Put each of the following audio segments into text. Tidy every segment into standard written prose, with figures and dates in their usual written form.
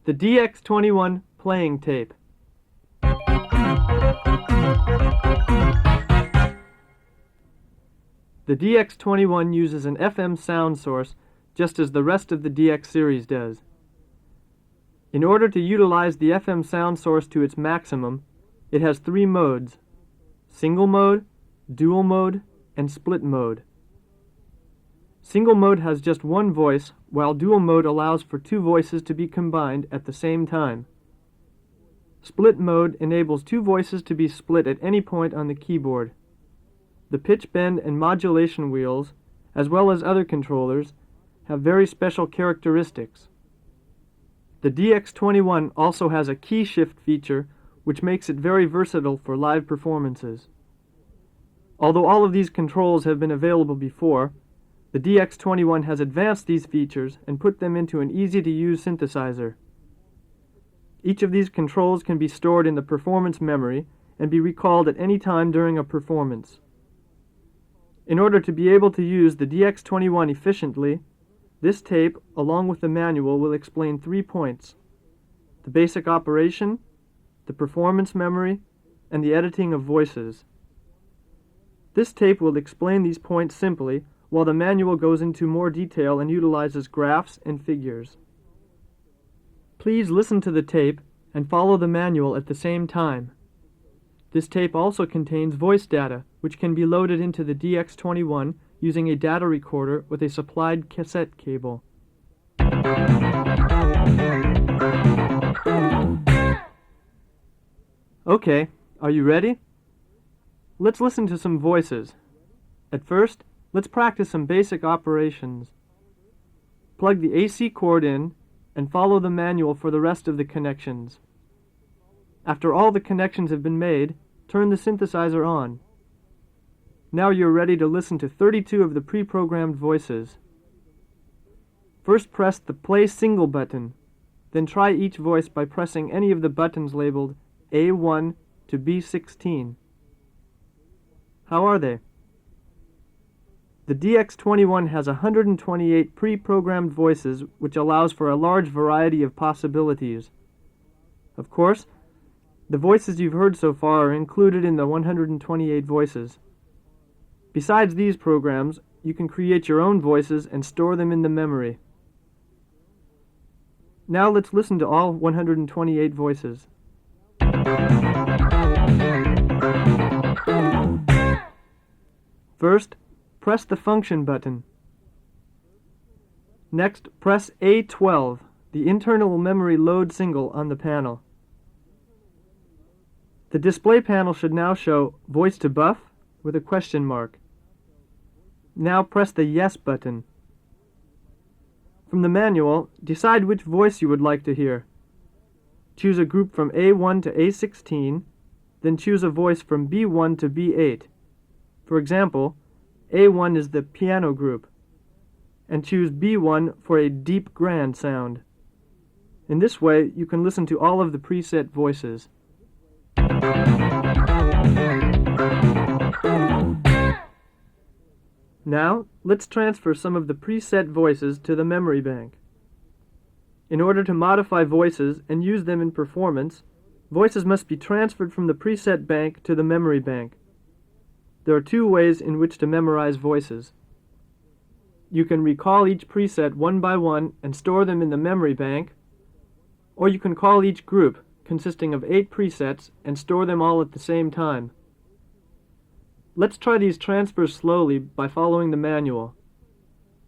The DX21 playing tape. The DX21 uses an FM sound source just as the rest of the DX series does. In order to utilize the FM sound source to its maximum, it has three modes: single mode, dual mode, and split mode. Single mode has just one voice, while dual mode allows for two voices to be combined at the same time. Split mode enables two voices to be split at any point on the keyboard. The pitch bend and modulation wheels, as well as other controllers, have very special characteristics. The DX21 also has a key shift feature, which makes it very versatile for live performances. Although all of these controls have been available before, the DX21 has advanced these features and put them into an easy-to-use synthesizer. Each of these controls can be stored in the performance memory and be recalled at any time during a performance. In order to be able to use the DX21 efficiently, this tape, along with the manual, will explain 3 points: the basic operation, the performance memory, and the editing of voices. This tape will explain these points simply, while the manual goes into more detail and utilizes graphs and figures. Please listen to the tape and follow the manual at the same time. This tape also contains voice data, which can be loaded into the DX21 using a data recorder with a supplied cassette cable. Okay, are you ready? Let's listen to some voices. At first, let's practice some basic operations. Plug the AC cord in and follow the manual for the rest of the connections. After all the connections have been made, turn the synthesizer on. Now you're ready to listen to 32 of the pre-programmed voices. First press the Play Single button, then try each voice by pressing any of the buttons labeled A1 to B16. How are they? The DX21 has 128 pre-programmed voices, which allows for a large variety of possibilities. Of course, the voices you've heard so far are included in the 128 voices. Besides these programs, you can create your own voices and store them in the memory. Now let's listen to all 128 voices. First, press the function button. Next, press A12, the internal memory load single on the panel. The display panel should now show Voice to Buff with a question mark. Now press the Yes button. From the manual, decide which voice you would like to hear. Choose a group from A1 to A16, then choose a voice from B1 to B8. For example, A1 is the piano group, and choose B1 for a deep grand sound. In this way, you can listen to all of the preset voices. Now, let's transfer some of the preset voices to the memory bank. In order to modify voices and use them in performance, voices must be transferred from the preset bank to the memory bank. There are 2 ways in which to memorize voices. You can recall each preset one by one and store them in the memory bank, or you can call each group, consisting of 8 presets, and store them all at the same time. Let's try these transfers slowly by following the manual.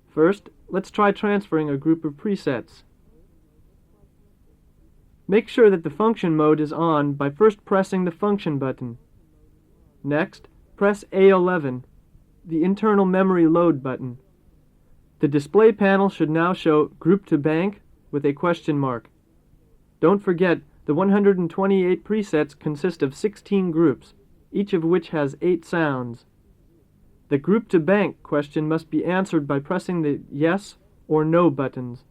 First, let's try transferring a group of presets. Make sure that the function mode is on by first pressing the function button. Next, press A11, the internal memory load button. The display panel should now show Group to Bank with a question mark. Don't forget, the 128 presets consist of 16 groups, each of which has 8 sounds. The Group to Bank question must be answered by pressing the Yes or No buttons.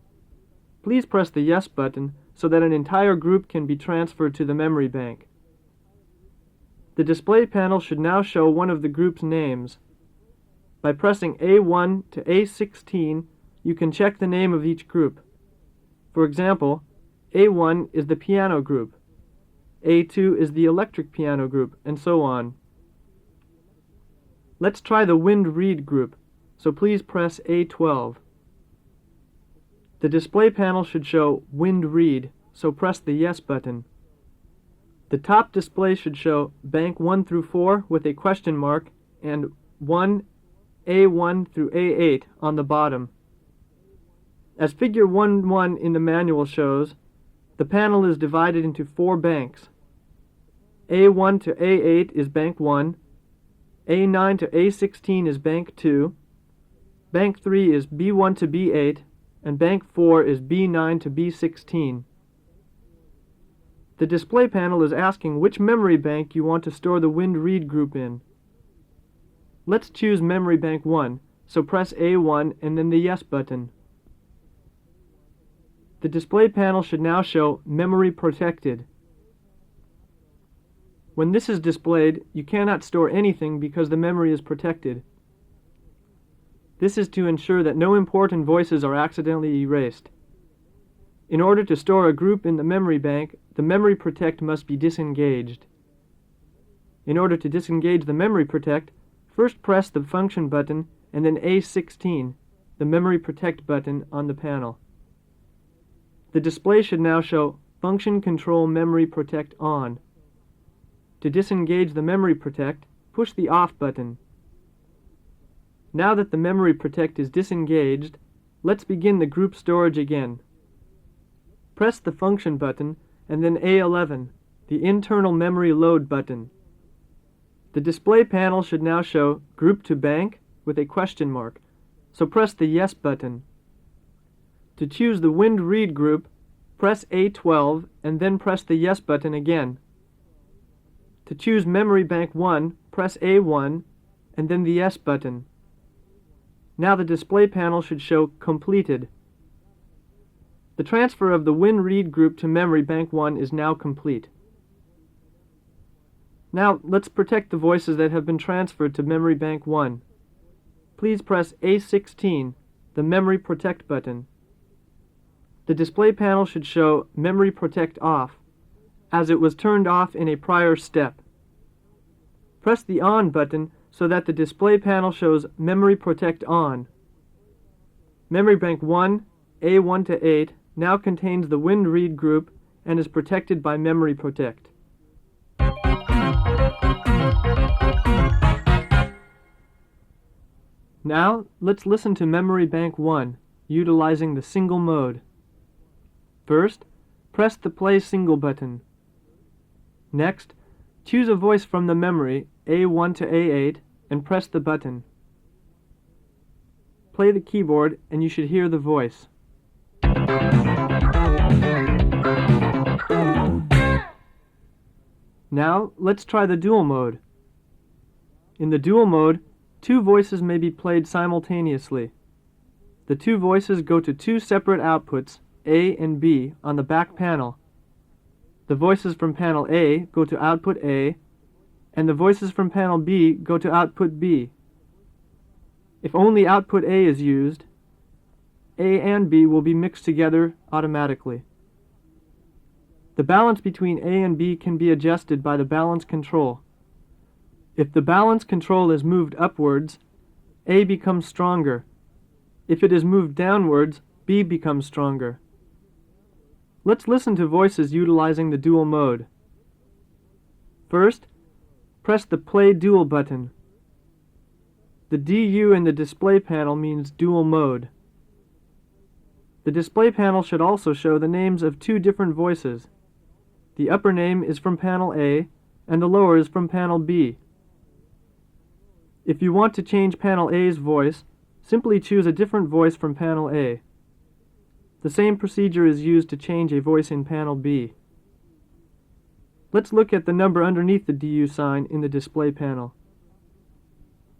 Please press the Yes button so that an entire group can be transferred to the memory bank. The display panel should now show one of the group's names. By pressing A1 to A16, you can check the name of each group. For example, A1 is the piano group, A2 is the electric piano group, and so on. Let's try the wind reed group, so please press A12. The display panel should show wind reed, so press the Yes button. The top display should show bank 1 through 4 with a question mark and A1 through A8 on the bottom. As figure 1.1 in the manual shows, the panel is divided into 4 banks. A1 to A8 is bank 1, A9 to A16 is bank 2, bank 3 is B1 to B8, and bank 4 is B9 to B16. The display panel is asking which memory bank you want to store the wind reed group in. Let's choose memory bank 1, so press A1 and then the Yes button. The display panel should now show memory protected. When this is displayed, you cannot store anything because the memory is protected. This is to ensure that no important voices are accidentally erased. In order to store a group in the memory bank, the memory protect must be disengaged. In order to disengage the memory protect, first press the function button and then A16, the memory protect button on the panel. The display should now show function control memory protect on. To disengage the memory protect, push the off button. Now that the memory protect is disengaged, let's begin the group storage again. Press the function button and then A11, the internal memory load button. The display panel should now show group to bank with a question mark, so press the Yes button. To choose the wind reed group, press A12 and then press the Yes button again. To choose memory bank 1, press A1 and then the Yes button. Now the display panel should show completed. The transfer of the wind reed group to memory bank 1 is now complete. Now let's protect the voices that have been transferred to memory bank 1. Please press A16, the memory protect button. The display panel should show memory protect off, as it was turned off in a prior step. Press the on button so that the display panel shows memory protect on. Memory bank 1, A1 to 8, now contains the wind reed group and is protected by memory protect. Now, let's listen to memory bank 1, utilizing the single mode. First, press the play single button. Next, choose a voice from the memory A1 to A8 and press the button. Play the keyboard and you should hear the voice. Now, let's try the dual mode. In the dual mode, 2 voices may be played simultaneously. The 2 voices go to 2 separate outputs, A and B, on the back panel. The voices from panel A go to output A, and the voices from panel B go to output B. If only output A is used, A and B will be mixed together automatically. The balance between A and B can be adjusted by the balance control. If the balance control is moved upwards, A becomes stronger. If it is moved downwards, B becomes stronger. Let's listen to voices utilizing the dual mode. First, press the Play Dual button. The DU in the display panel means dual mode. The display panel should also show the names of 2 different voices. The upper name is from panel A, and the lower is from panel B. If you want to change panel A's voice, simply choose a different voice from panel A. The same procedure is used to change a voice in panel B. Let's look at the number underneath the DU sign in the display panel.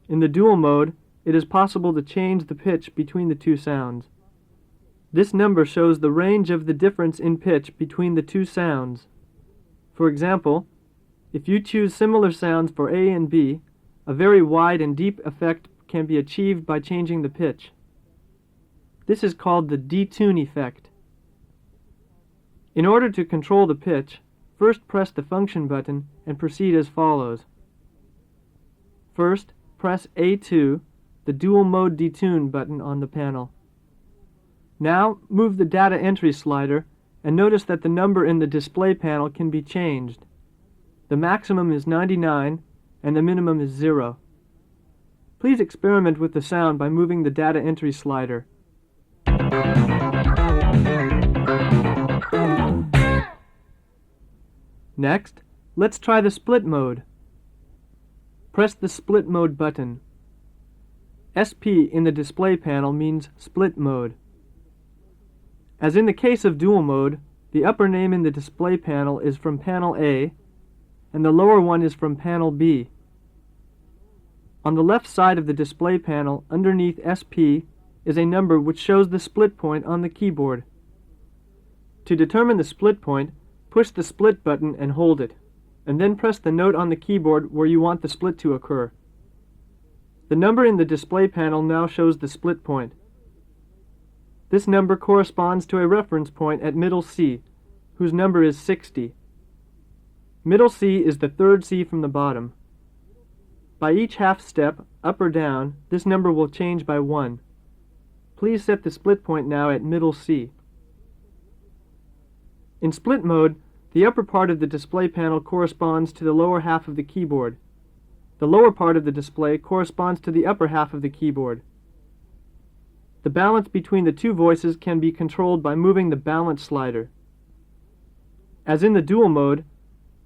In the dual mode, it is possible to change the pitch between the 2 sounds. This number shows the range of the difference in pitch between the 2 sounds. For example, if you choose similar sounds for A and B, a very wide and deep effect can be achieved by changing the pitch. This is called the detune effect. In order to control the pitch, first press the function button and proceed as follows. First, press A2, the dual mode detune button on the panel. Now, move the data entry slider and notice that the number in the display panel can be changed. The maximum is 99 and the minimum is 0. Please experiment with the sound by moving the data entry slider. Next, let's try the split mode. Press the split mode button. SP in the display panel means split mode. As in the case of dual mode, the upper name in the display panel is from panel A, and the lower one is from panel B. On the left side of the display panel, underneath SP, is a number which shows the split point on the keyboard. To determine the split point, push the split button and hold it, and then press the note on the keyboard where you want the split to occur. The number in the display panel now shows the split point. This number corresponds to a reference point at middle C, whose number is 60. Middle C is the third C from the bottom. By each half step, up or down, this number will change by 1. Please set the split point now at middle C. In split mode, the upper part of the display panel corresponds to the lower half of the keyboard. The lower part of the display corresponds to the upper half of the keyboard. The balance between the two voices can be controlled by moving the balance slider. As in the dual mode,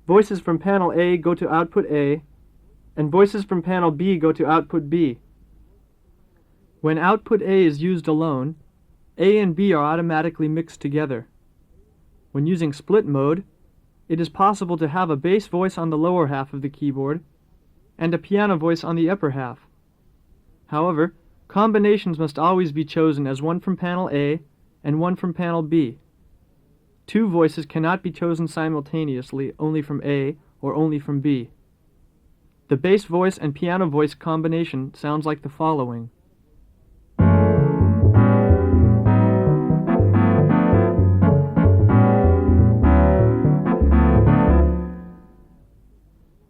voices from panel A go to output A, and voices from panel B go to output B. When output A is used alone, A and B are automatically mixed together. When using split mode, it is possible to have a bass voice on the lower half of the keyboard and a piano voice on the upper half. However, combinations must always be chosen as one from panel A and one from panel B. Two voices cannot be chosen simultaneously, only from A or only from B. The bass voice and piano voice combination sounds like the following.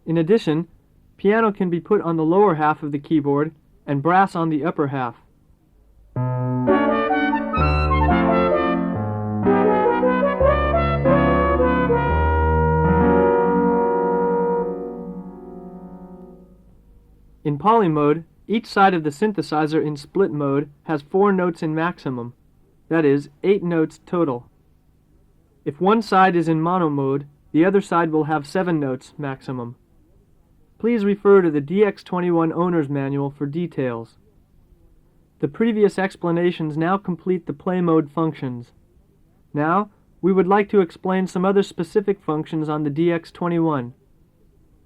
In addition, piano can be put on the lower half of the keyboard and brass on the upper half. In poly mode, each side of the synthesizer in split mode has 4 notes in maximum, that is, 8 notes total. If one side is in mono mode, the other side will have 7 notes maximum. Please refer to the DX21 Owner's Manual for details. The previous explanations now complete the play mode functions. Now, we would like to explain some other specific functions on the DX21.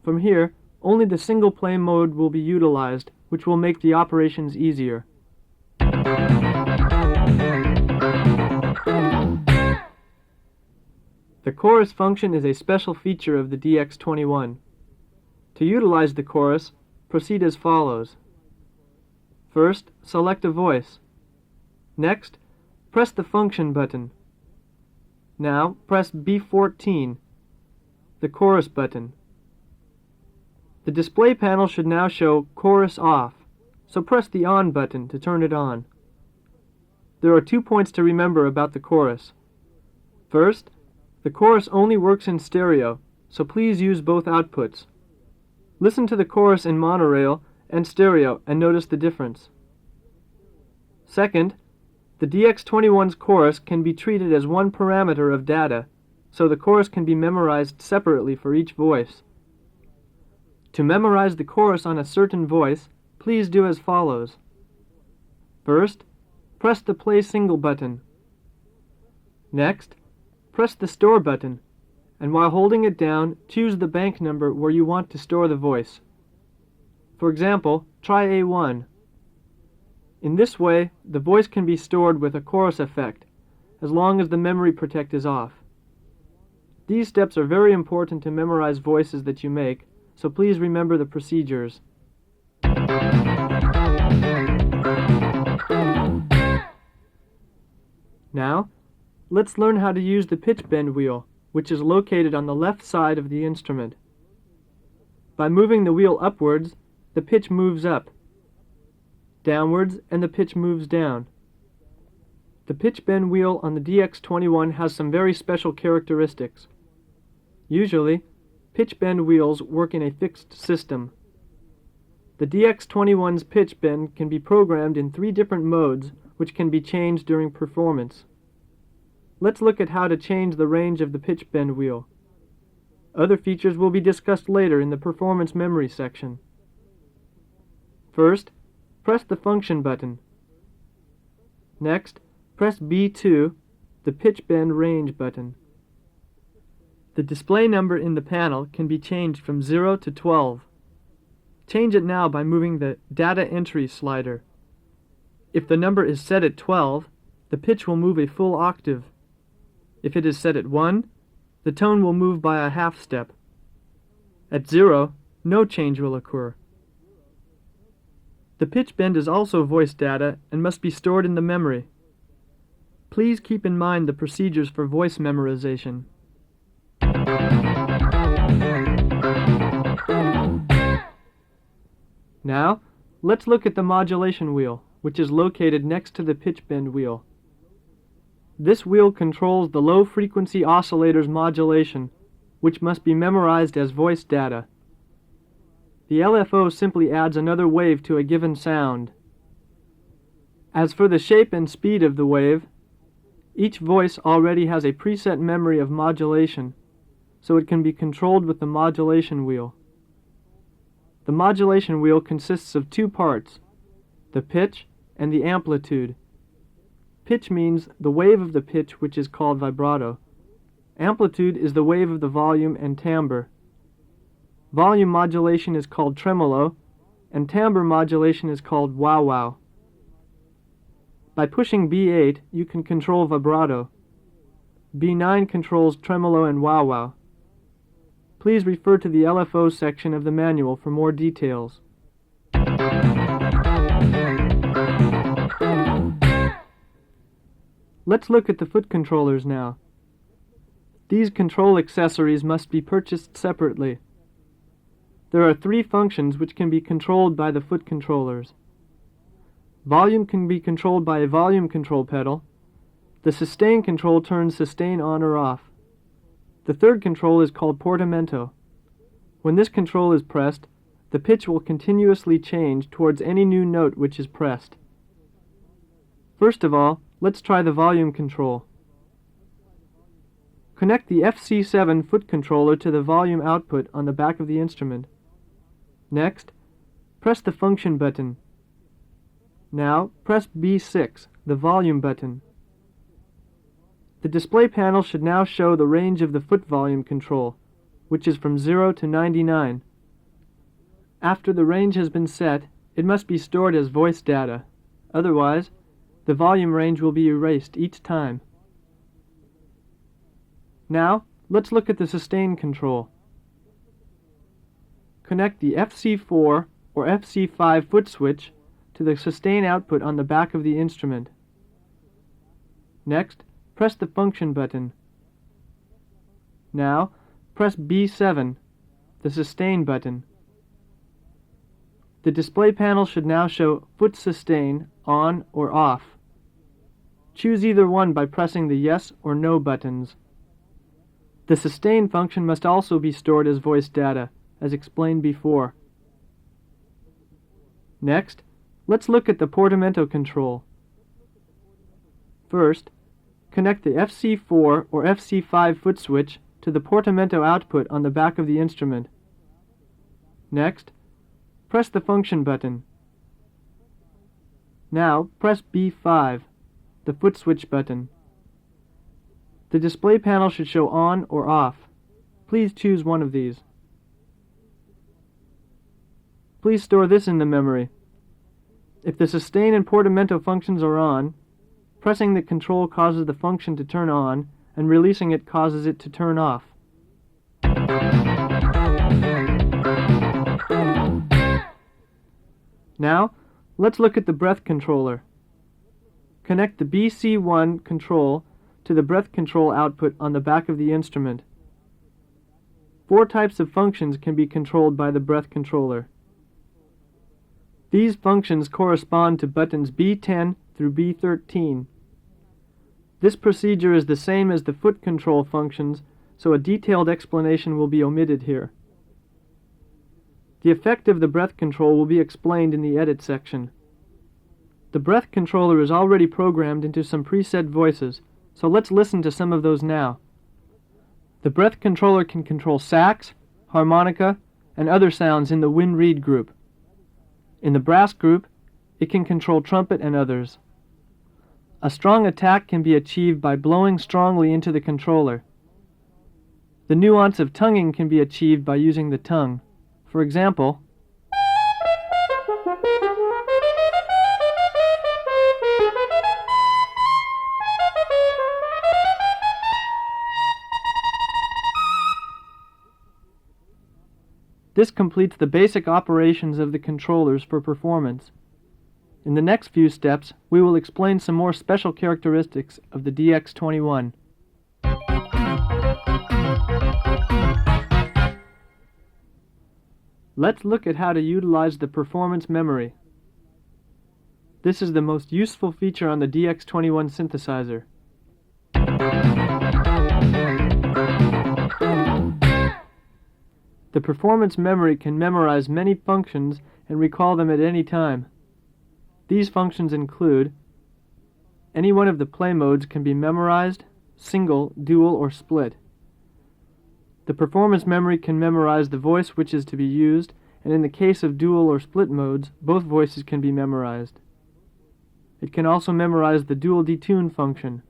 From here, only the single play mode will be utilized, which will make the operations easier. The chorus function is a special feature of the DX21. To utilize the chorus, proceed as follows. First, select a voice. Next, press the function button. Now, press B14, the chorus button. The display panel should now show chorus off, so press the on button to turn it on. There are 2 points to remember about the chorus. First, the chorus only works in stereo, so please use both outputs. Listen to the chorus in monorail and stereo and notice the difference. Second, the DX21's chorus can be treated as one parameter of data, so the chorus can be memorized separately for each voice. To memorize the chorus on a certain voice, please do as follows. First, press the play single button. Next, press the store button, and while holding it down, choose the bank number where you want to store the voice. For example, try A1. In this way, the voice can be stored with a chorus effect, as long as the memory protect is off. These steps are very important to memorize voices that you make, so please remember the procedures. Now, let's learn how to use the pitch bend wheel, which is located on the left side of the instrument. By moving the wheel upwards, the pitch moves up, downwards, and the pitch moves down. The pitch bend wheel on the DX21 has some very special characteristics. Usually, pitch bend wheels work in a fixed system. The DX21's pitch bend can be programmed in 3 different modes, which can be changed during performance. Let's look at how to change the range of the pitch bend wheel. Other features will be discussed later in the performance memory section. First, press the function button. Next, press B2, the pitch bend range button. The display number in the panel can be changed from 0 to 12. Change it now by moving the Data Entry slider. If the number is set at 12, the pitch will move a full octave. If it is set at 1, the tone will move by a half step. At 0, no change will occur. The pitch bend is also voice data and must be stored in the memory. Please keep in mind the procedures for voice memorization. Now, let's look at the modulation wheel, which is located next to the pitch bend wheel. This wheel controls the low-frequency oscillator's modulation, which must be memorized as voice data. The LFO simply adds another wave to a given sound. As for the shape and speed of the wave, each voice already has a preset memory of modulation, so it can be controlled with the modulation wheel. The modulation wheel consists of 2 parts, the pitch and the amplitude. Pitch means the wave of the pitch, which is called vibrato. Amplitude is the wave of the volume and timbre. Volume modulation is called tremolo, and timbre modulation is called wow-wow. By pushing B8, you can control vibrato. B9 controls tremolo and wow-wow. Please refer to the LFO section of the manual for more details. Let's look at the foot controllers now. These control accessories must be purchased separately. There are 3 functions which can be controlled by the foot controllers. Volume can be controlled by a volume control pedal. The sustain control turns sustain on or off. The third control is called portamento. When this control is pressed, the pitch will continuously change towards any new note which is pressed. First of all, let's try the volume control. Connect the FC7 foot controller to the volume output on the back of the instrument. Next, press the function button. Now, press B6, the volume button. The display panel should now show the range of the foot volume control, which is from 0 to 99. After the range has been set, it must be stored as voice data. Otherwise, the volume range will be erased each time. Now, let's look at the sustain control. Connect the FC4 or FC5 foot switch to the sustain output on the back of the instrument. Next, press the function button. Now, press B7, the sustain button. The display panel should now show foot sustain on or off. Choose either one by pressing the yes or no buttons. The sustain function must also be stored as voice data, as explained before. Next, let's look at the portamento control. First, connect the FC4 or FC5 foot switch to the portamento output on the back of the instrument. Next, press the function button. Now, press B5, the foot switch button. The display panel should show on or off. Please choose one of these. Please store this in the memory. If the sustain and portamento functions are on, pressing the control causes the function to turn on, and releasing it causes it to turn off. Now, let's look at the breath controller. Connect the BC1 control to the breath control output on the back of the instrument. 4 types of functions can be controlled by the breath controller. These functions correspond to buttons B10 through B13. This procedure is the same as the foot control functions, so a detailed explanation will be omitted here. The effect of the breath control will be explained in the edit section. The breath controller is already programmed into some preset voices, so let's listen to some of those now. The breath controller can control sax, harmonica, and other sounds in the wind-reed group. In the brass group, it can control trumpet and others. A strong attack can be achieved by blowing strongly into the controller. The nuance of tonguing can be achieved by using the tongue. For example, this completes the basic operations of the controllers for performance. In the next few steps, we will explain some more special characteristics of the DX21. Let's look at how to utilize the performance memory. This is the most useful feature on the DX21 synthesizer. The performance memory can memorize many functions and recall them at any time. These functions include: any one of the play modes can be memorized, single, dual, or split. The performance memory can memorize the voice which is to be used, and in the case of dual or split modes, both voices can be memorized. It can also memorize the dual detune function.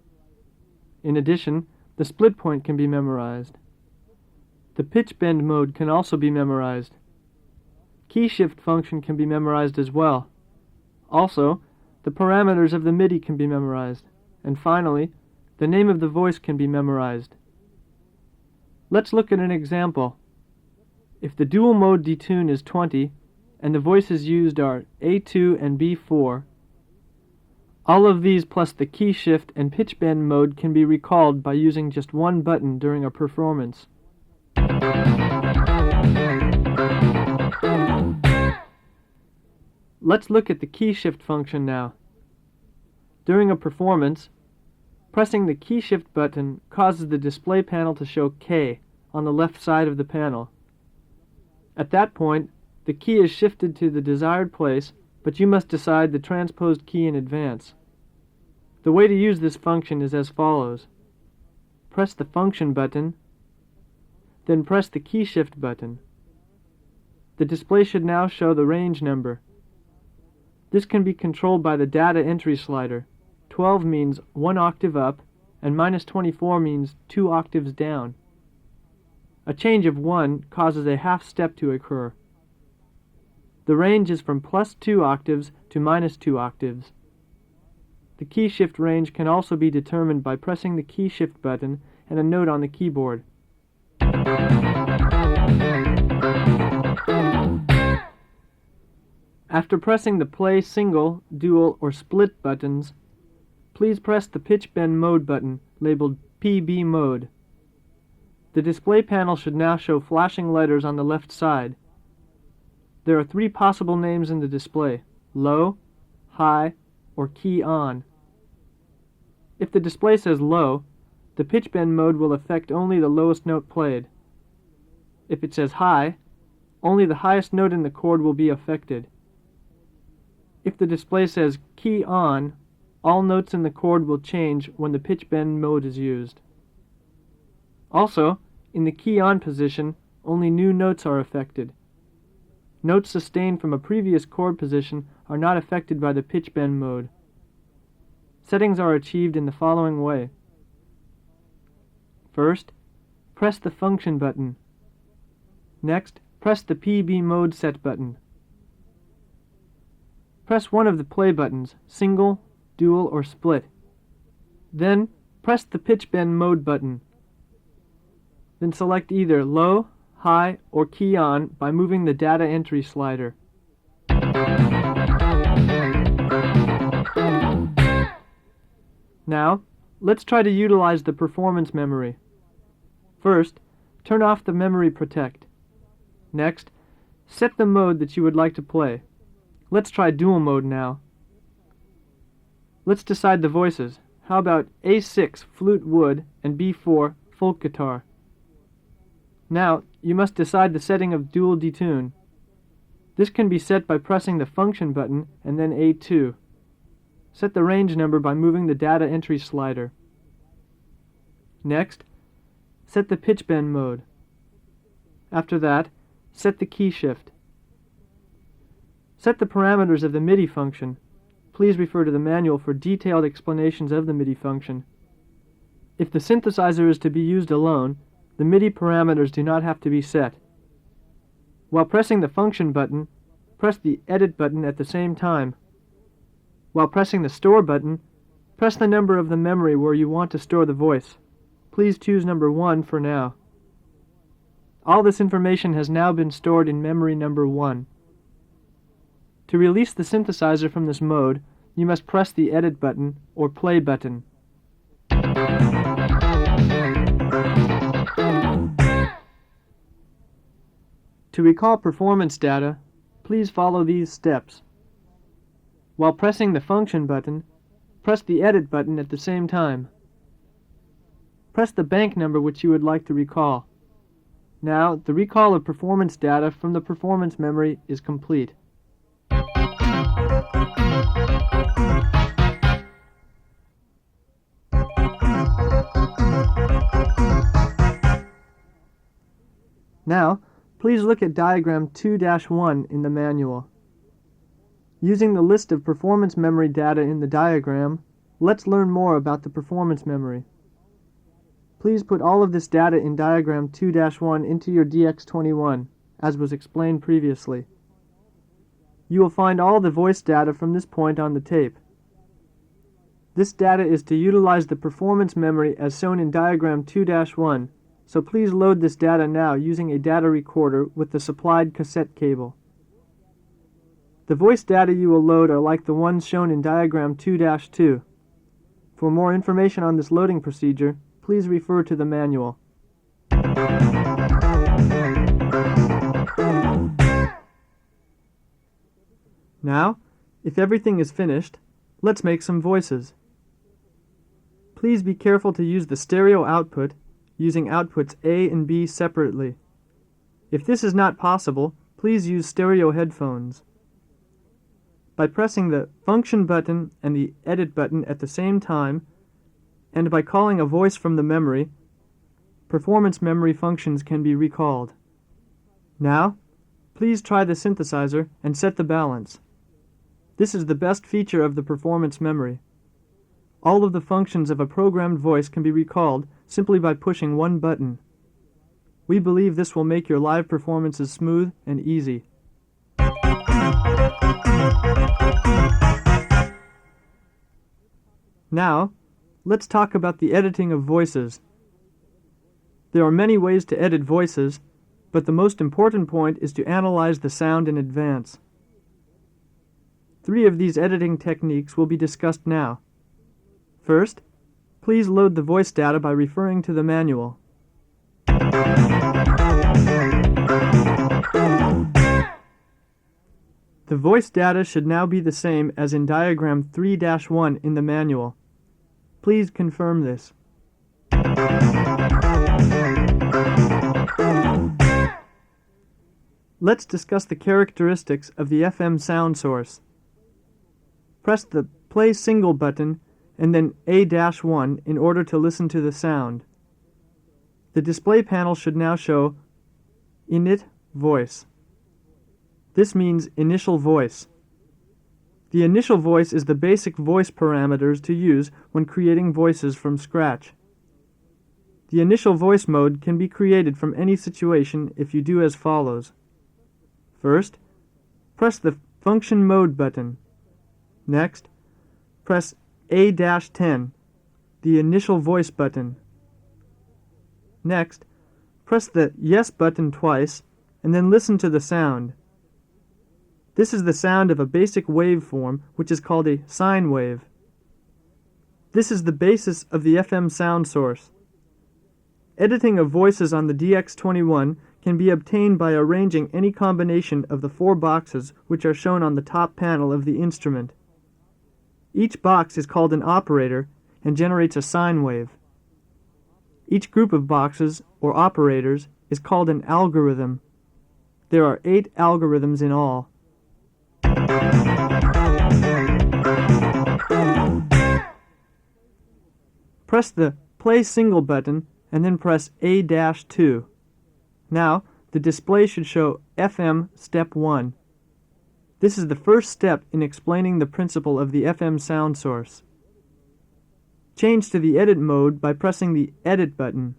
In addition, the split point can be memorized. The pitch bend mode can also be memorized. Key shift function can be memorized as well. Also, the parameters of the MIDI can be memorized. And finally, the name of the voice can be memorized. Let's look at an example. If the dual mode detune is 20, and the voices used are A2 and B4, all of these plus the key shift and pitch bend mode can be recalled by using just one button during a performance. Let's look at the key shift function now. During a performance, pressing the key shift button causes the display panel to show K on the left side of the panel. At that point, the key is shifted to the desired place, but you must decide the transposed key in advance. The way to use this function is as follows. Press the function button, then press the key shift button. The display should now show the range number. This can be controlled by the data entry slider. 12 means 1 octave up, and minus 24 means 2 octaves down. A change of 1 causes a half step to occur. The range is from plus 2 octaves to minus 2 octaves. The key shift range can also be determined by pressing the key shift button and a note on the keyboard. After pressing the play, single, dual, or split buttons, please press the pitch bend mode button labeled PB mode. The display panel should now show flashing letters on the left side. There are 3 possible names in the display: low, high, or key on. If the display says low, the pitch bend mode will affect only the lowest note played. If it says high, only the highest note in the chord will be affected. If the display says key on, all notes in the chord will change when the pitch bend mode is used. Also, in the key on position, only new notes are affected. Notes sustained from a previous chord position are not affected by the pitch bend mode. Settings are achieved in the following way. First, press the function button. Next, press the PB mode set button. Press one of the play buttons, single, dual, or split. Then, press the pitch bend mode button. Then select either low, high, or key on by moving the data entry slider. Now, let's try to utilize the performance memory. First, turn off the memory protect. Next, set the mode that you would like to play. Let's try dual mode now. Let's decide the voices. How about A6 flute wood and B4 folk guitar? Now, you must decide the setting of dual detune. This can be set by pressing the function button and then A2. Set the range number by moving the data entry slider. Next, set the pitch bend mode. After that, set the key shift. Set the parameters of the MIDI function. Please refer to the manual for detailed explanations of the MIDI function. If the synthesizer is to be used alone, the MIDI parameters do not have to be set. While pressing the function button, press the edit button at the same time. While pressing the store button, press the number of the memory where you want to store the voice. Please choose number 1 for now. All this information has now been stored in memory number 1. To release the synthesizer from this mode, you must press the edit button or play button. To recall performance data, please follow these steps. While pressing the function button, press the edit button at the same time. Press the bank number which you would like to recall. Now, the recall of performance data from the performance memory is complete. Now, please look at diagram 2-1 in the manual. Using the list of performance memory data in the diagram, let's learn more about the performance memory. Please put all of this data in diagram 2-1 into your DX21, as was explained previously. You will find all the voice data from this point on the tape. This data is to utilize the performance memory as shown in diagram 2-1, so please load this data now using a data recorder with the supplied cassette cable. The voice data you will load are like the ones shown in diagram 2-2. For more information on this loading procedure, please refer to the manual. Now, if everything is finished, let's make some voices. Please be careful to use the stereo output using outputs A and B separately. If this is not possible, please use stereo headphones. By pressing the function button and the edit button at the same time, and by calling a voice from the memory, performance memory functions can be recalled. Now, please try the synthesizer and set the balance. This is the best feature of the performance memory. All of the functions of a programmed voice can be recalled simply by pushing one button. We believe this will make your live performances smooth and easy. Now, let's talk about the editing of voices. There are many ways to edit voices, but the most important point is to analyze the sound in advance. 3 of these editing techniques will be discussed now. First, please load the voice data by referring to the manual. The voice data should now be the same as in diagram 3-1 in the manual. Please confirm this. Let's discuss the characteristics of the FM sound source. Press the Play Single button and then A-1 in order to listen to the sound. The display panel should now show Init Voice. This means initial voice. The initial voice is the basic voice parameters to use when creating voices from scratch. The initial voice mode can be created from any situation if you do as follows. First, press the Function Mode button. Next, press A-10, the initial voice button. Next, press the Yes button twice, and then listen to the sound. This is the sound of a basic waveform, which is called a sine wave. This is the basis of the FM sound source. Editing of voices on the DX21 can be obtained by arranging any combination of the 4 boxes which are shown on the top panel of the instrument. Each box is called an operator and generates a sine wave. Each group of boxes, or operators, is called an algorithm. There are 8 algorithms in all. Press the Play Single button and then press A-2. Now, the display should show FM Step 1. This is the first step in explaining the principle of the FM sound source. Change to the edit mode by pressing the Edit button.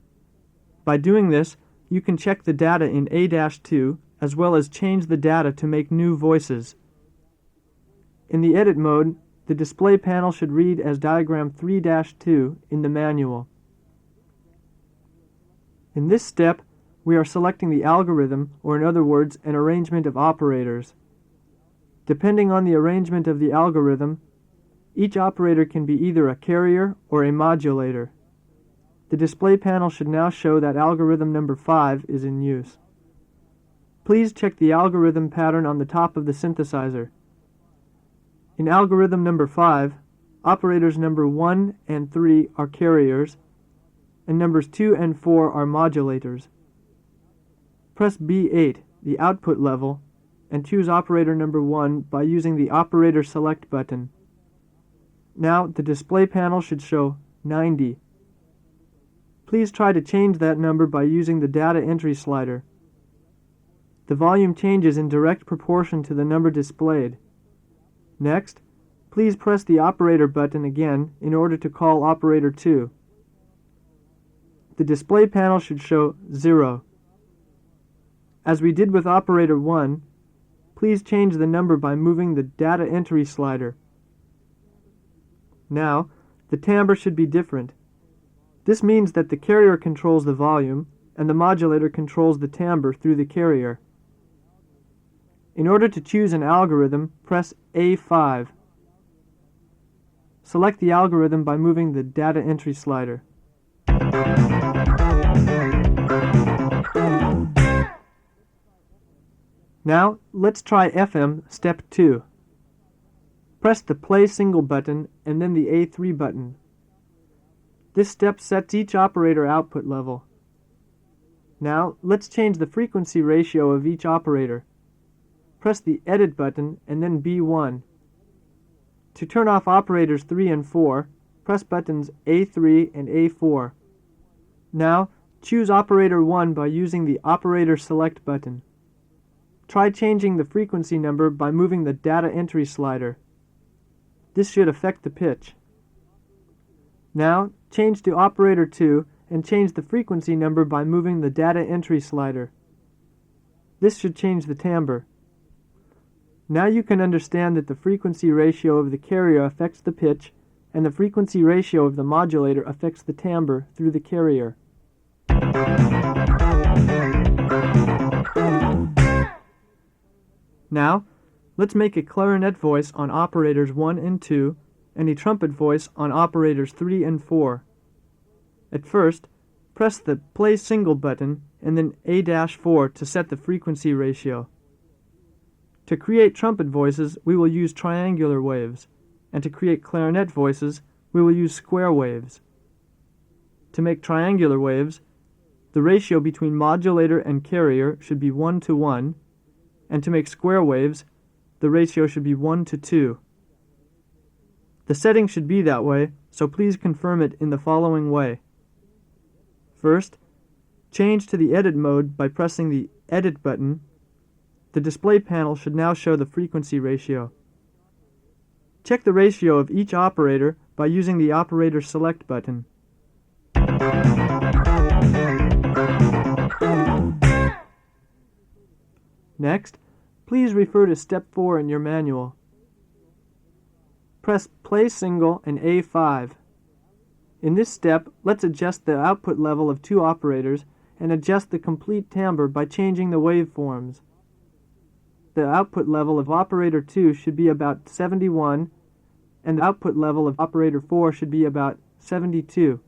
By doing this, you can check the data in A-2 as well as change the data to make new voices. In the edit mode, the display panel should read as diagram 3-2 in the manual. In this step, we are selecting the algorithm, or in other words, an arrangement of operators. Depending on the arrangement of the algorithm, each operator can be either a carrier or a modulator. The display panel should now show that algorithm number 5 is in use. Please check the algorithm pattern on the top of the synthesizer. In algorithm number 5, operators number 1 and 3 are carriers, and numbers 2 and 4 are modulators. Press B8, the output level, and choose operator number 1 by using the Operator Select button. Now the display panel should show 90. Please try to change that number by using the data entry slider. The volume changes in direct proportion to the number displayed. Next, please press the Operator button again in order to call operator 2. The display panel should show 0. As we did with operator 1, please change the number by moving the data entry slider. Now, the timbre should be different. This means that the carrier controls the volume and the modulator controls the timbre through the carrier. In order to choose an algorithm, press A5. Select the algorithm by moving the data entry slider. Now, let's try FM Step 2. Press the Play Single button and then the A3 button. This step sets each operator output level. Now, let's change the frequency ratio of each operator. Press the Edit button and then B1. To turn off operators 3 and 4, press buttons A3 and A4. Now, choose operator 1 by using the Operator Select button. Try changing the frequency number by moving the data entry slider. This should affect the pitch. Now, change to operator 2 and change the frequency number by moving the data entry slider. This should change the timbre. Now you can understand that the frequency ratio of the carrier affects the pitch and the frequency ratio of the modulator affects the timbre through the carrier. Now, let's make a clarinet voice on operators 1 and 2 and a trumpet voice on operators 3 and 4. At first, press the Play Single button and then A-4 to set the frequency ratio. To create trumpet voices, we will use triangular waves, and to create clarinet voices, we will use square waves. To make triangular waves, the ratio between modulator and carrier should be 1:1, and to make square waves, the ratio should be 1:2. The setting should be that way, so please confirm it in the following way. First, change to the edit mode by pressing the Edit button. The display panel should now show the frequency ratio. Check the ratio of each operator by using the Operator Select button. Next, please refer to Step 4 in your manual. Press Play Single and A5. In this step, let's adjust the output level of 2 operators and adjust the complete timbre by changing the waveforms. The output level of operator 2 should be about 71, and the output level of operator 4 should be about 72.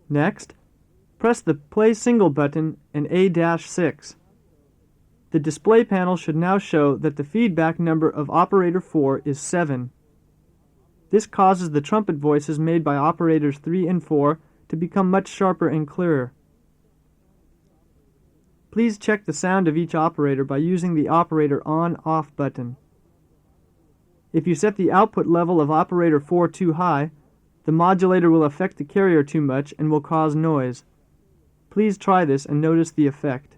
Next, press the Play Single button and A-6. The display panel should now show that the feedback number of operator 4 is 7. This causes the trumpet voices made by operators 3 and 4 to become much sharper and clearer. Please check the sound of each operator by using the operator on-off button. If you set the output level of operator 4 too high, the modulator will affect the carrier too much and will cause noise. Please try this and notice the effect.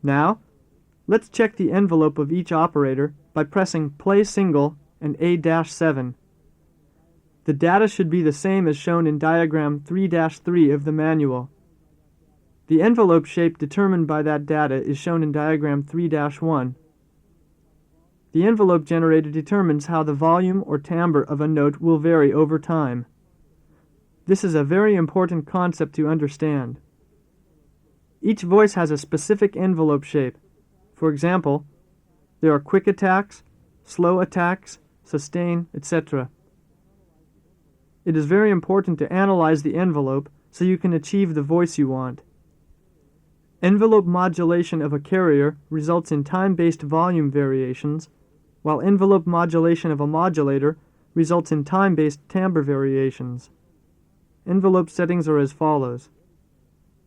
Now, let's check the envelope of each operator by pressing Play Single and A-7. The data should be the same as shown in diagram 3-3 of the manual. The envelope shape determined by that data is shown in diagram 3-1. The envelope generator determines how the volume or timbre of a note will vary over time. This is a very important concept to understand. Each voice has a specific envelope shape. For example, there are quick attacks, slow attacks, sustain, etc. It is very important to analyze the envelope so you can achieve the voice you want. Envelope modulation of a carrier results in time-based volume variations, while envelope modulation of a modulator results in time-based timbre variations. Envelope settings are as follows.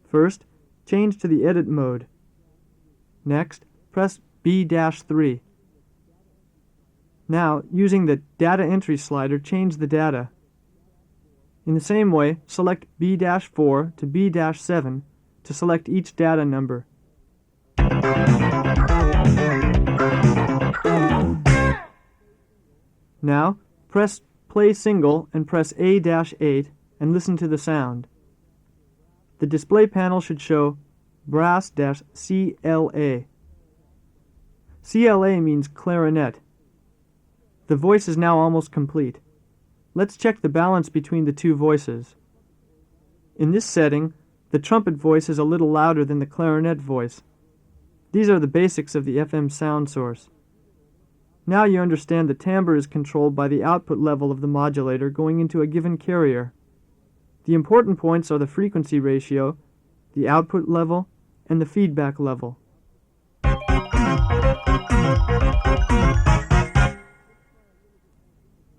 First, change to the edit mode. Next, press B-3. Now, using the data entry slider, change the data. In the same way, select B-4 to B-7 to select each data number. Now, press Play Single and press A-8 and listen to the sound. The display panel should show brass-CLA. CLA means clarinet. The voice is now almost complete. Let's check the balance between the two voices. In this setting, the trumpet voice is a little louder than the clarinet voice. These are the basics of the FM sound source. Now you understand the timbre is controlled by the output level of the modulator going into a given carrier. The important points are the frequency ratio, the output level, and the feedback level.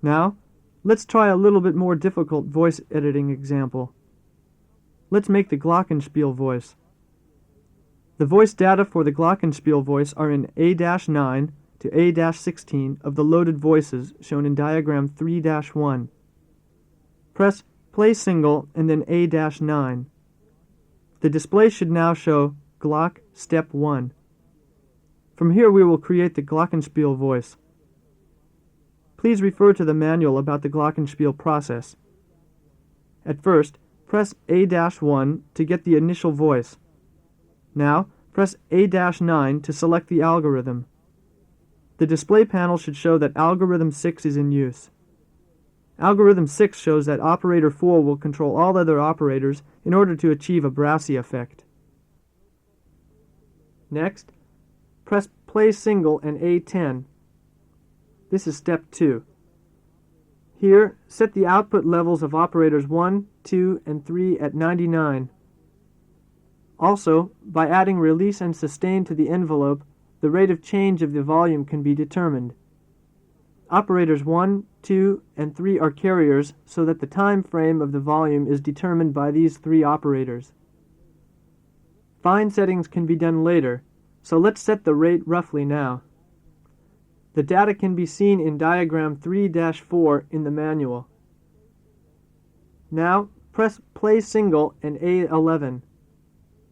Now, let's try a little bit more difficult voice editing example. Let's make the glockenspiel voice. The voice data for the glockenspiel voice are in A-9 to A-16 of the loaded voices shown in diagram 3-1. Press Play Single and then A-9. The display should now show Glock Step 1. From here we will create the glockenspiel voice. Please refer to the manual about the glockenspiel process. At first, press A-1 to get the initial voice. Now, press A-9 to select the algorithm. The display panel should show that algorithm 6 is in use. Algorithm 6 shows that operator 4 will control all other operators in order to achieve a brassy effect. Next, press Play Single and A-10. This is step 2. Here, set the output levels of operators 1, 2, and 3 at 99. Also, by adding release and sustain to the envelope, the rate of change of the volume can be determined. Operators 1, 2, and 3 are carriers so that the time frame of the volume is determined by these 3 operators. Fine settings can be done later, so let's set the rate roughly now. The data can be seen in diagram 3-4 in the manual. Now, press Play Single and A11.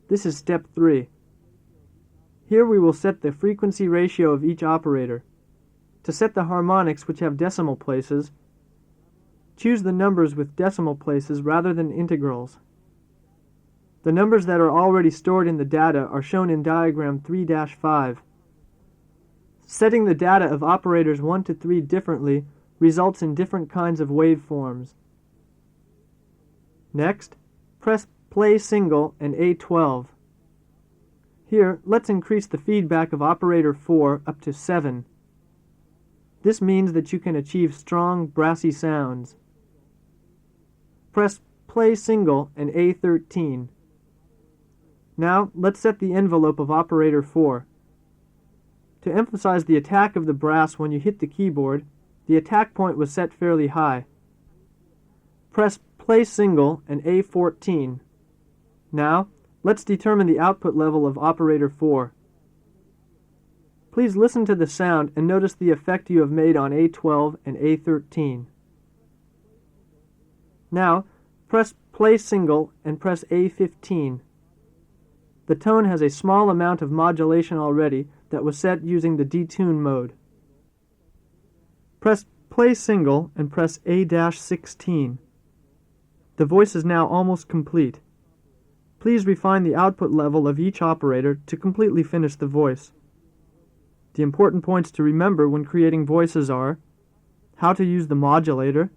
This is step 3. Here we will set the frequency ratio of each operator. To set the harmonics which have decimal places, choose the numbers with decimal places rather than integrals. The numbers that are already stored in the data are shown in diagram 3-5. Setting the data of operators 1 to 3 differently results in different kinds of waveforms. Next, press play single and A12. Here, let's increase the feedback of operator 4 up to 7. This means that you can achieve strong, brassy sounds. Press play single and A13. Now, let's set the envelope of operator 4. To emphasize the attack of the brass when you hit the keyboard, the attack point was set fairly high. Press play single and A14. Now, let's determine the output level of operator 4. Please listen to the sound and notice the effect you have made on A12 and A13. Now, press play single and press A15. The tone has a small amount of modulation already that was set using the detune mode. Press play single and press A-16. The voice is now almost complete. Please refine the output level of each operator to completely finish the voice. The important points to remember when creating voices are how to use the modulator,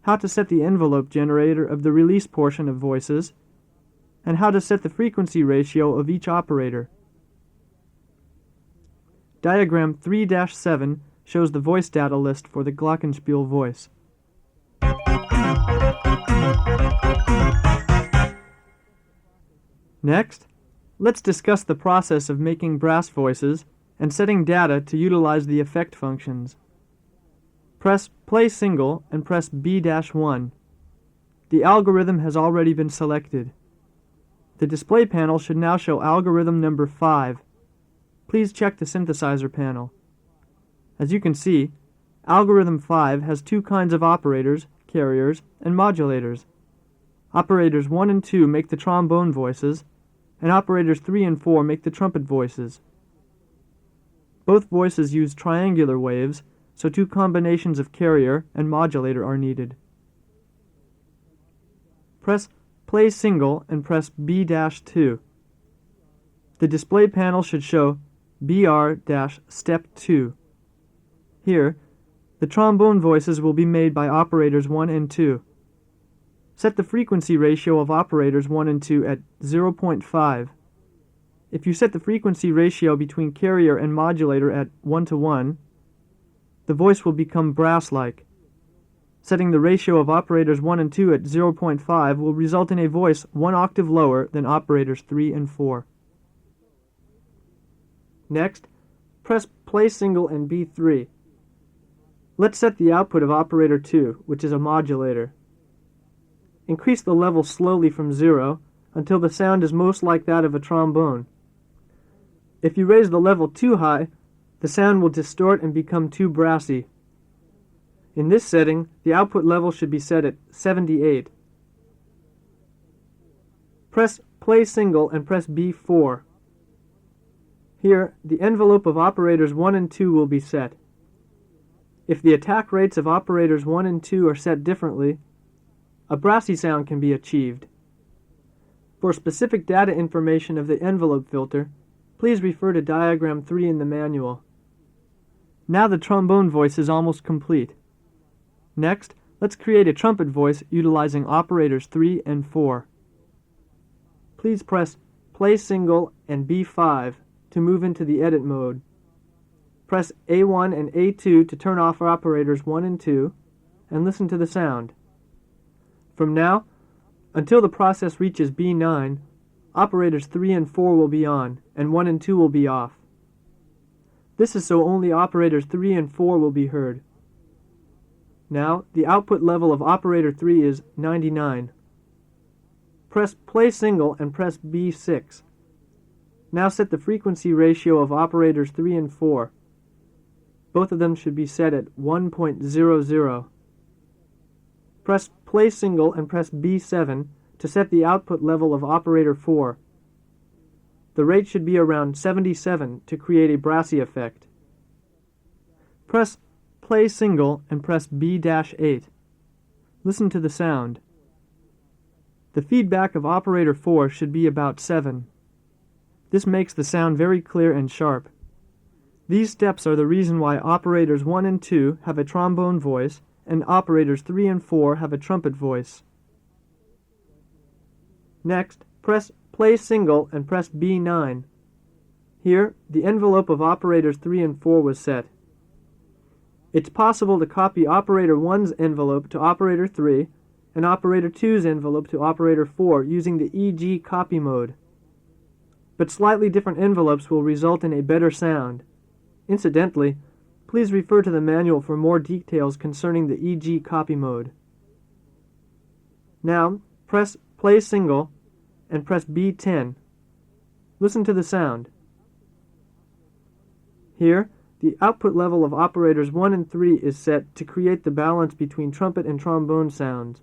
how to set the envelope generator of the release portion of voices, and how to set the frequency ratio of each operator. Diagram 3-7 shows the voice data list for the glockenspiel voice. Next, let's discuss the process of making brass voices and setting data to utilize the effect functions. Press play single and press B-1. The algorithm has already been selected. The display panel should now show algorithm number 5. Please check the synthesizer panel. As you can see, algorithm 5 has two kinds of operators, carriers, and modulators. Operators 1 and 2 make the trombone voices, and operators 3 and 4 make the trumpet voices. Both voices use triangular waves, so two combinations of carrier and modulator are needed. Press play single and press B-2. The display panel should show BR-step 2. Here, the trombone voices will be made by operators 1 and 2. Set the frequency ratio of operators 1 and 2 at 0.5. If you set the frequency ratio between carrier and modulator at 1:1, the voice will become brass-like. Setting the ratio of operators 1 and 2 at 0.5 will result in a voice 1 octave lower than operators 3 and 4. Next, press play single and B3. Let's set the output of operator 2, which is a modulator. Increase the level slowly from 0 until the sound is most like that of a trombone. If you raise the level too high, the sound will distort and become too brassy. In this setting, the output level should be set at 78. Press play single and press B4. Here, the envelope of operators 1 and 2 will be set. If the attack rates of operators 1 and 2 are set differently, a brassy sound can be achieved. For specific data information of the envelope filter, please refer to diagram 3 in the manual. Now the trombone voice is almost complete. Next, let's create a trumpet voice utilizing operators 3 and 4. Please press play single and B5 to move into the edit mode. Press A1 and A2 to turn off operators 1 and 2, and listen to the sound. From now, until the process reaches B9, operators 3 and 4 will be on, and 1 and 2 will be off. This is so only operators 3 and 4 will be heard. Now, the output level of operator 3 is 99. Press play single and press B6. Now set the frequency ratio of operators 3 and 4. Both of them should be set at 1.00. Press play single and press B7 to set the output level of operator 4. The rate should be around 77 to create a brassy effect. Press play single and press B-8. Listen to the sound. The feedback of operator 4 should be about 7. This makes the sound very clear and sharp. These steps are the reason why operators 1 and 2 have a trombone voice and operators 3 and 4 have a trumpet voice. Next, press Play Single and press B9. Here, the envelope of operators 3 and 4 was set. It's possible to copy operator 1's envelope to operator 3 and operator 2's envelope to operator 4 using the EG copy mode. But slightly different envelopes will result in a better sound. Incidentally, please refer to the manual for more details concerning the EG copy mode. Now, press Play Single and press B10. Listen to the sound. Here, the output level of operators 1 and 3 is set to create the balance between trumpet and trombone sounds.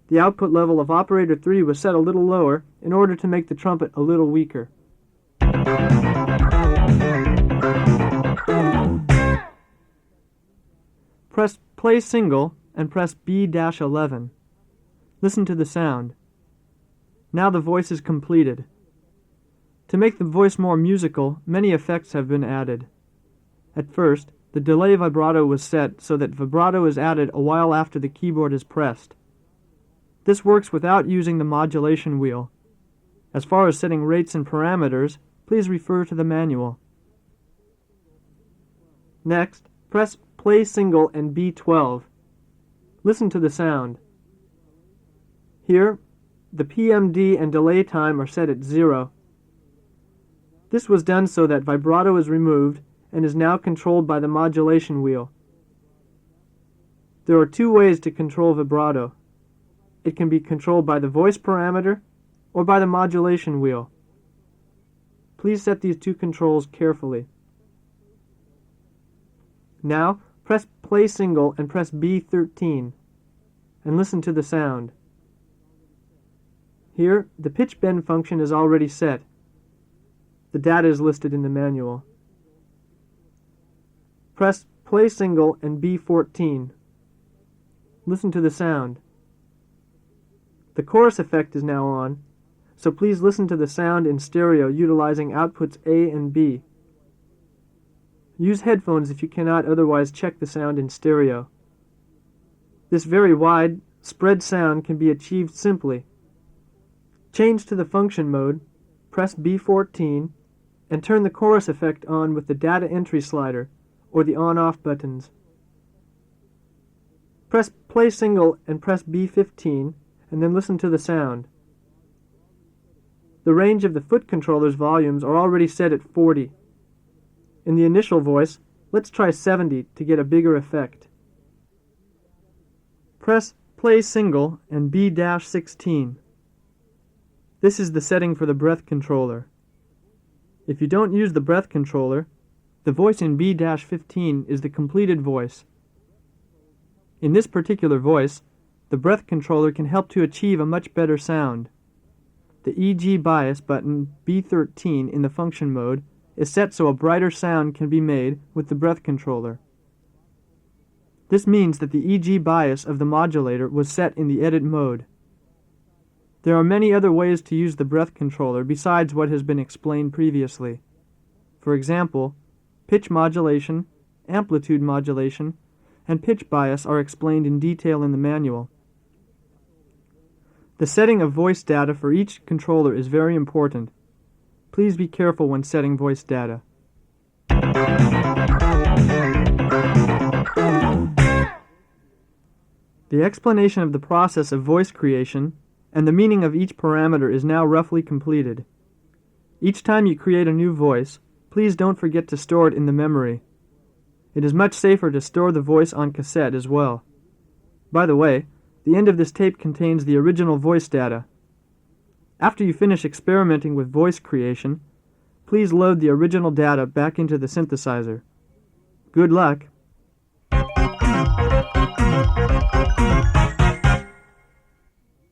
The output level of operator 3 was set a little lower in order to make the trumpet a little weaker. Press Play Single and press B-11. Listen to the sound. Now the voice is completed. To make the voice more musical, many effects have been added. At first, the delay vibrato was set so that vibrato is added a while after the keyboard is pressed. This works without using the modulation wheel. As far as setting rates and parameters, please refer to the manual. Next, press Play Single and B12. Listen to the sound. Here, the PMD and delay time are set at 0. This was done so that vibrato is removed and is now controlled by the modulation wheel. There are two ways to control vibrato. It can be controlled by the voice parameter or by the modulation wheel. Please set these two controls carefully. Now, press Play Single and press B13 and listen to the sound. Here, the pitch bend function is already set. The data is listed in the manual. Press Play Single and B14. Listen to the sound. The chorus effect is now on, so please listen to the sound in stereo utilizing outputs A and B. Use headphones if you cannot otherwise check the sound in stereo. This very wide, spread sound can be achieved simply. Change to the function mode, press B14, and turn the chorus effect on with the data entry slider or the on-off buttons. Press Play Single and press B15 and then listen to the sound. The range of the foot controller's volumes are already set at 40. In the initial voice, let's try 70 to get a bigger effect. Press Play Single and B-16. This is the setting for the breath controller. If you don't use the breath controller, the voice in B-15 is the completed voice. In this particular voice, the breath controller can help to achieve a much better sound. The EG bias button B13 in the function mode is set so a brighter sound can be made with the breath controller. This means that the EG bias of the modulator was set in the edit mode. There are many other ways to use the breath controller besides what has been explained previously. For example, pitch modulation, amplitude modulation, and pitch bias are explained in detail in the manual. The setting of voice data for each controller is very important. Please be careful when setting voice data. The explanation of the process of voice creation and the meaning of each parameter is now roughly completed. Each time you create a new voice, please don't forget to store it in the memory. It is much safer to store the voice on cassette as well. By the way, the end of this tape contains the original voice data. After you finish experimenting with voice creation, please load the original data back into the synthesizer. Good luck!